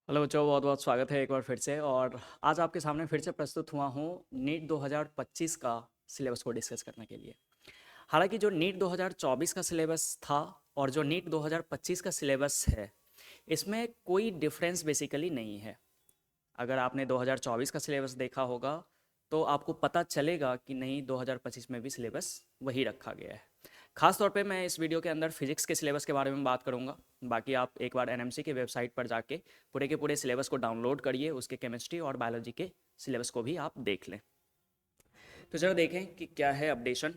Hello बच्चों, बहुत बहुत स्वागत है एक बार फिर से। और आज आपके सामने फिर से प्रस्तुत हुआ हूँ नीट 2025 का सिलेबस को डिस्कस करने के लिए। हालांकि जो नीट 2024 का सिलेबस था और जो नीट 2025 का सिलेबस है, इसमें कोई डिफरेंस बेसिकली नहीं है। अगर आपने 2024 का सिलेबस देखा होगा तो आपको पता चलेगा कि नहीं, 2025 में भी सिलेबस वही रखा गया है। खास तौर पे मैं इस वीडियो के अंदर फिजिक्स के सिलेबस के बारे में बात करूंगा। बाकी आप एक बार एनएमसी के वेबसाइट पर जाके पूरे के पूरे सिलेबस को डाउनलोड करिए, उसके केमिस्ट्री और बायोलॉजी के सिलेबस को भी आप देख लें। तो चलो देखें कि क्या है अपडेशन।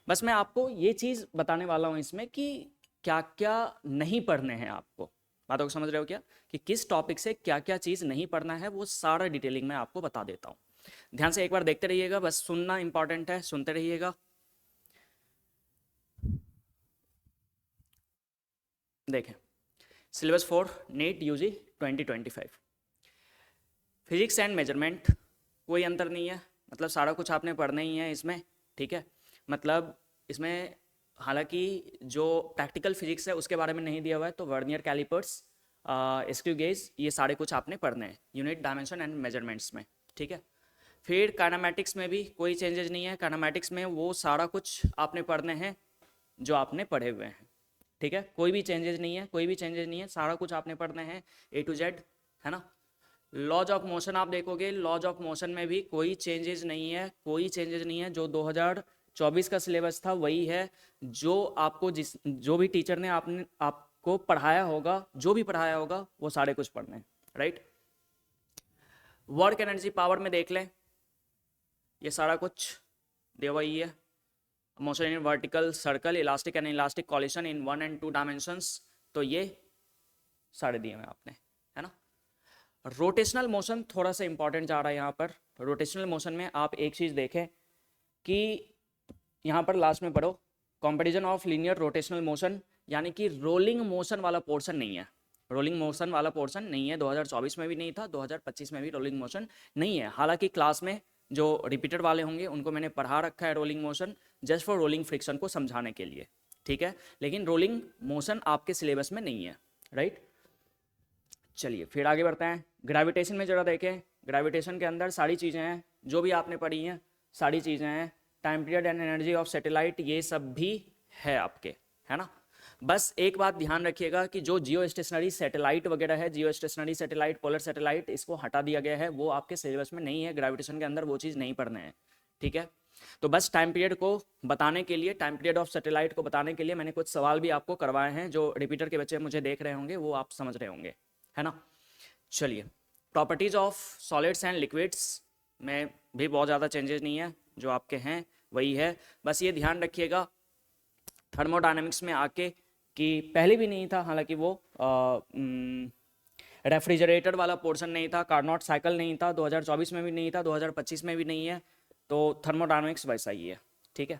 बस मैं आपको ये चीज़ बताने वाला हूँ इसमें कि क्या क्या नहीं पढ़ने हैं आपको। बातों को समझ रहे हो क्या, कि किस टॉपिक से क्या क्या चीज़ नहीं पढ़ना है, वो सारा डिटेलिंग में आपको बता देता हूँ। ध्यान से एक बार देखते रहिएगा, बस सुनना इंपॉर्टेंट है, सुनते रहिएगा। देखें, syllabus for NEET UG 2025, physics and measurement, कोई अंतर नहीं है। मतलब सारा कुछ आपने पढ़ना ही है इसमें, ठीक है। मतलब इसमें हालांकि जो प्रैक्टिकल फिजिक्स है उसके बारे में नहीं दिया हुआ है, तो वर्नियर कैलिपर्स, स्क्रू गेज, ये सारे कुछ आपने पढ़ने हैं यूनिट, डायमेंशन एंड मेजरमेंट्स में, ठीक है। फिर काइनेमैटिक्स में भी कोई चेंजेस नहीं है। काइनेमैटिक्स में वो सारा कुछ आपने पढ़ने हैं जो आपने पढ़े हुए हैं, ठीक है। कोई भी चेंजेस नहीं है, कोई भी चेंजेस नहीं है, सारा कुछ आपने पढ़ना है ए टू जेड, है ना। लॉज ऑफ मोशन आप देखोगे, लॉज ऑफ मोशन में भी कोई चेंजेस नहीं है, कोई चेंजेस नहीं है। जो 2024 का सिलेबस था वही है। जो आपको जो भी टीचर ने आपको पढ़ाया होगा, जो भी पढ़ाया होगा वो सारे कुछ पढ़ने हैं, राइट। वर्क एनर्जी पावर में देख लें, ये सारा कुछ दिया हुआ ही है। Motion in vertical circle, elastic and elastic coalition in 1 and 2 dimensions, तो ये सारे दिए हुए आपने, है ना। रोटेशनल मोशन थोड़ा सा इंपॉर्टेंट जा रहा है यहाँ पर। रोटेशनल मोशन में आप एक चीज़ देखें कि यहाँ पर लास्ट में पढ़ो, comparison of linear rotational motion, यानी कि रोलिंग मोशन वाला पोर्शन नहीं है। रोलिंग मोशन वाला पोर्शन नहीं है, 2024 में भी नहीं था, 2025 में भी रोलिंग मोशन नहीं है। हालांकि क्लास में जो रिपीटेड वाले होंगे उनको मैंने पढ़ा रखा है rolling motion, just for rolling friction को समझाने के लिए, ठीक है। लेकिन रोलिंग मोशन आपके सिलेबस में नहीं है, राइट। चलिए फिर आगे बढ़ते हैं। ग्रेविटेशन में जरा देखें, ग्रेविटेशन के अंदर सारी चीज़ें हैं जो भी आपने पढ़ी हैं, सारी चीज़ें हैं। Time period and energy of satellite, ये सब भी है आपके, है ना। बस एक बात ध्यान रखिएगा कि जो जियो स्टेशनरी सैटेलाइट वगैरह है, जियो स्टेशनरी सैटेलाइट, पोलर सैटेलाइट, इसको हटा दिया गया है, वो आपके सिलेबस में नहीं है। ग्रेविटेशन के अंदर वो चीज़ नहीं पढ़ना है, ठीक है। तो बस टाइम पीरियड को बताने के लिए, टाइम पीरियड ऑफ सैटेलाइट को बताने के लिए मैंने कुछ सवाल भी आपको करवाए हैं, जो रिपीटर के बच्चे मुझे देख रहे होंगे वो आप समझ रहे होंगे, है ना। चलिए, properties of solids and liquids में भी बहुत ज़्यादा चेंजेस नहीं है, जो आपके हैं वही है। बस ये ध्यान रखिएगा थर्मोडायनेमिक्स में आके कि पहले भी नहीं था, हालांकि वो रेफ्रिजरेटर वाला पोर्शन नहीं था, कार्नोट साइकिल नहीं था, 2024 में भी नहीं था, 2025 में भी नहीं है। तो थर्मोडायनेमिक्स वैसा ही है, ठीक है।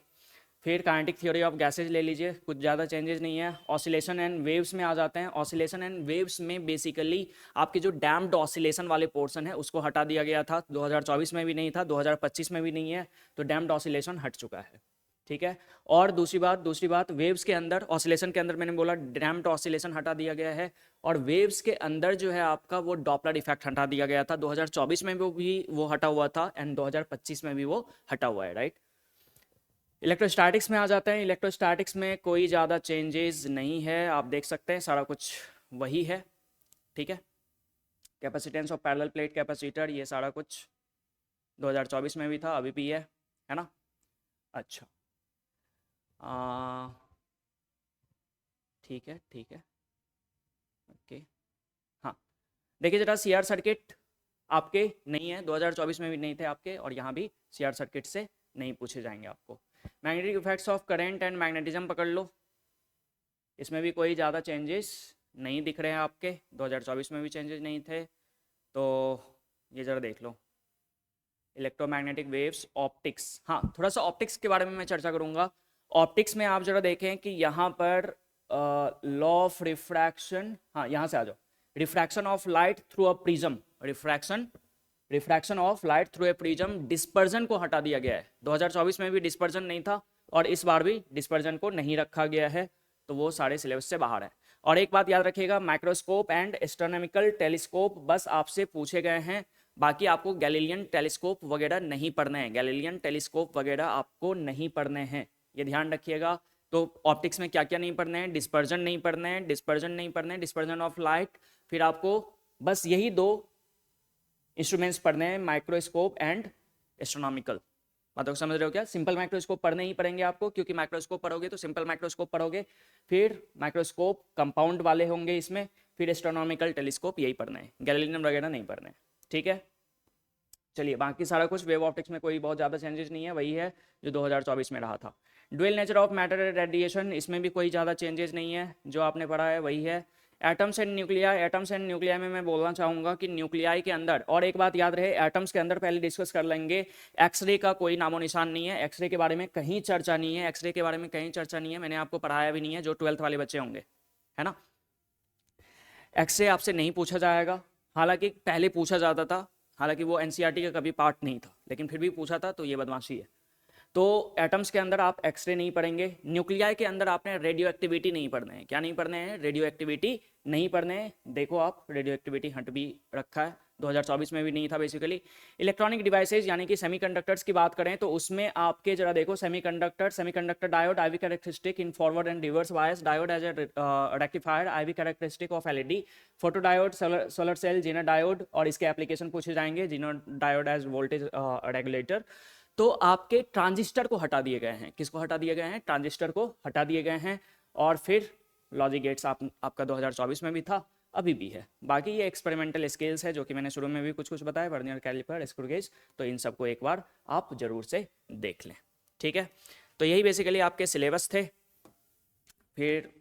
फिर काइनेटिक थ्योरी ऑफ गैसेज ले लीजिए, कुछ ज़्यादा चेंजेस नहीं है। ऑसिलेशन एंड वेव्स में आ जाते हैं। ऑसिलेशन एंड वेव्स में बेसिकली आपके जो डैम्ड ऑसिलेशन वाले पोर्शन है उसको हटा दिया गया था, 2024 में भी नहीं था, 2025 में भी नहीं है। तो डैम्ड ऑसिलेशन हट चुका है, ठीक है। और दूसरी बात वेव्स के अंदर, ऑसिलेशन के अंदर मैंने बोला डैम्ड ऑसिलेशन हटा दिया गया है, और वेव्स के अंदर जो है आपका वो डॉपलर इफेक्ट हटा दिया गया था। 2024 में भी वो हटा हुआ था एंड 2025 में भी वो हटा हुआ है, राइट। इलेक्ट्रोस्टैटिक्स में आ जाते हैं। इलेक्ट्रोस्टैटिक्स में कोई ज़्यादा चेंजेस नहीं है, आप देख सकते हैं सारा कुछ वही है, ठीक है। Capacitance of parallel plate capacitor, ये सारा कुछ 2024 में भी था, अभी भी है ना। अच्छा, ठीक है, ठीक है, ओके। हाँ, देखिए जरा सीआर सर्किट आपके नहीं है, 2024 में भी नहीं थे आपके, और यहाँ भी सीआर सर्किट से नहीं पूछे जाएंगे आपको। Magnetic effects of current and magnetism पकड़ लो, इसमें भी कोई ज़्यादा चेंजेस नहीं दिख रहे हैं आपके, 2024 में भी चेंजेस नहीं थे। तो ये ज़रा देख लो, इलेक्ट्रोमैग्नेटिक वेव्स, ऑप्टिक्स। हाँ, थोड़ा सा ऑप्टिक्स के बारे में मैं चर्चा करूँगा। ऑप्टिक्स में आप ज़रा देखें कि यहाँ पर लॉ ऑफ रिफ्रैक्शन, हाँ यहाँ से आ जाओ, refraction of light through a prism, refraction of light through a prism, dispersion को हटा दिया गया है। 2024 में भी डिस्पर्जन नहीं था और इस बार भी डिस्पर्जन को नहीं रखा गया है, तो वो सारे सिलेबस से बाहर है। और एक बात याद रखिएगा, माइक्रोस्कोप एंड एस्ट्रोनॉमिकल टेलीस्कोप बस आपसे पूछे गए हैं, बाकी आपको गैलीलियन टेलीस्कोप वगैरह नहीं पढ़ने हैं, गैलीलियन टेलीस्कोप वगैरह आपको नहीं पढ़ने हैं, ये ध्यान रखिएगा। तो ऑप्टिक्स में क्या क्या नहीं पढ़ने हैं, डिस्पर्जन नहीं पढ़ने हैं, डिस्पर्जन नहीं पढ़ने हैं, डिस्पर्जन ऑफ लाइट, फिर आपको बस यही दो इंस्ट्रूमेंट्स पढ़ने हैं, माइक्रोस्कोप एंड एस्ट्रोनॉमिकल। बातों को समझ रहे हो क्या? सिंपल माइक्रोस्कोप पढ़ने ही पड़ेंगे आपको, क्योंकि माइक्रोस्कोप पढ़ोगे तो सिंपल माइक्रोस्कोप पढ़ोगे, फिर माइक्रोस्कोप कंपाउंड वाले होंगे इसमें, फिर एस्ट्रोनॉमिकल टेलीस्कोप, यही पढ़ना है, गैलीलियन वगैरह नहीं पढ़ने, ठीक है। चलिए, बाकी सारा कुछ वेव ऑप्टिक्स में कोई बहुत ज़्यादा चेंजेस नहीं है, वही है जो 2024 में रहा था। Dual nature of matter radiation, इसमें भी कोई ज़्यादा चेंजेस नहीं है, जो आपने पढ़ा है वही है। Atoms and nuclei, atoms and nuclei में मैं बोलना चाहूँगा कि न्यूक्लियाई के अंदर, और एक बात याद रहे, एटम्स के अंदर पहले डिस्कस कर लेंगे, एक्सरे का कोई नामो निशान नहीं है, एक्सरे के बारे में कहीं चर्चा नहीं है, एक्सरे के बारे में कहीं चर्चा नहीं है, मैंने आपको पढ़ाया भी नहीं है, जो 12th वाले बच्चे होंगे, है ना। एक्सरे आपसे नहीं पूछा जाएगा, हालांकि पहले पूछा जाता था, हालांकि वो एनसीईआरटी का कभी पार्ट नहीं था, लेकिन फिर भी पूछा था, तो ये बदमाशी है। तो एटम्स के अंदर आप एक्सरे नहीं पढ़ेंगे, न्यूक्लियाई के अंदर आपने रेडियो एक्टिविटी नहीं पढ़ने हैं। क्या नहीं पढ़ने हैं? रेडियो एक्टिविटी नहीं पढ़ने हैं। देखो आप, रेडियो एक्टिविटी हट भी रखा है, 2024 में भी नहीं था बेसिकली। इलेक्ट्रॉनिक डिवाइसेज यानी कि सेमीकंडक्टर्स की बात करें तो उसमें आपके जरा देखो, semiconductor diode, IV characteristic in forward and reverse bias, diode as a rectifier, IV characteristic of LED, photo diode, solar cell, zener diode, और इसके एप्लीकेशन पूछे जाएंगे, zener diode as voltage regulator. तो आपके ट्रांजिस्टर को हटा दिए गए हैं। किसको हटा दिए गए हैं? ट्रांजिस्टर को हटा दिए गए हैं। और फिर लॉजिक गेट्स आपका 2024 में भी था, अभी भी है। बाकी ये एक्सपेरिमेंटल स्केल्स है, जो कि मैंने शुरू में भी कुछ बताया, वर्नियर कैलिपर, स्क्रू गेज, तो इन सबको एक बार आप जरूर से देख लें, ठीक है। तो यही बेसिकली आपके सिलेबस थे। फिर